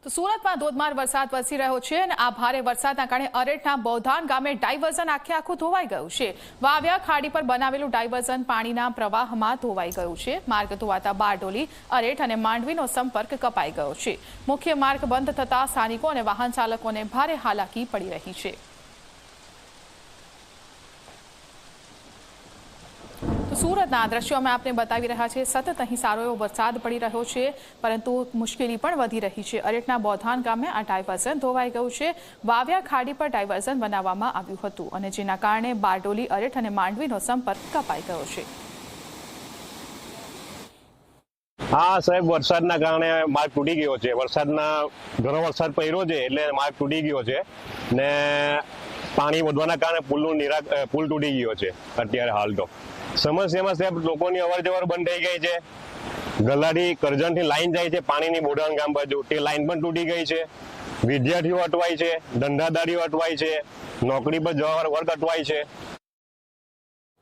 તો સુરતમાં ધોધમાર વરસાદ વરસી રહ્યો છે અને આ ભારે વરસાદના કારણે અરેઠના બૌધાન ગામે ડાયવર્ઝન આખું ધોવાઈ ગયું છે। વાવ્યા ખાડી પર બનાવેલું ડાયવર્ઝન પાણીના પ્રવાહમાં ધોવાઈ ગયું છે। માર્ગ ધોવાતા બારડોલી, અરેઠ અને માંડવીનો સંપર્ક કપાઈ ગયો છે। મુખ્ય માર્ગ બંધ થતા સ્થાનિકો અને વાહન ચાલકોને ભારે હાલાકી પડી રહી છે। સુરતના દ્રશ્યો અમે આપને બતાવી રહ્યા છે। સતત અહીં સારો એવો વરસાદ પડી રહ્યો છે, પરંતુ મુશ્કેલી પણ વધી રહી છે। અરેઠના બૌધાન ગામે આ ડાયવર્ઝન ધોવાઈ ગયું છે। વાવ્યા ખાડી પર ડાયવર્ઝન બનાવવામાં આવ્યું હતું અને જેના કારણે બારડોલી, અરેઠ અને માંડવીનો સંપર્ક કપાઈ ગયો છે। હા સાહેબ, વરસાદના કારણે માર્ગ તૂટી ગયો છે। ઘણો વરસાદ પડ્યો છે એટલે માર્ગ તૂટી ગયો છે ને પાણી વધવાના કારણે પુલ તૂટી ગયો છે। અત્યારે હાલ તો સમસ્યામાં સાહેબ લોકોની અવર જવર બંધ થઈ ગઈ છે। ગલાડી કરજણથી લાઈન જાય છે પાણીની બૌધાન ગામ બાજુ, તે લાઈન પણ તૂટી ગઈ છે। વિદ્યાર્થીઓ અટવાય છે, ધંધાદારીઓ અટવાય છે, નોકરી પર જવા વર્ગ અટવાય છે।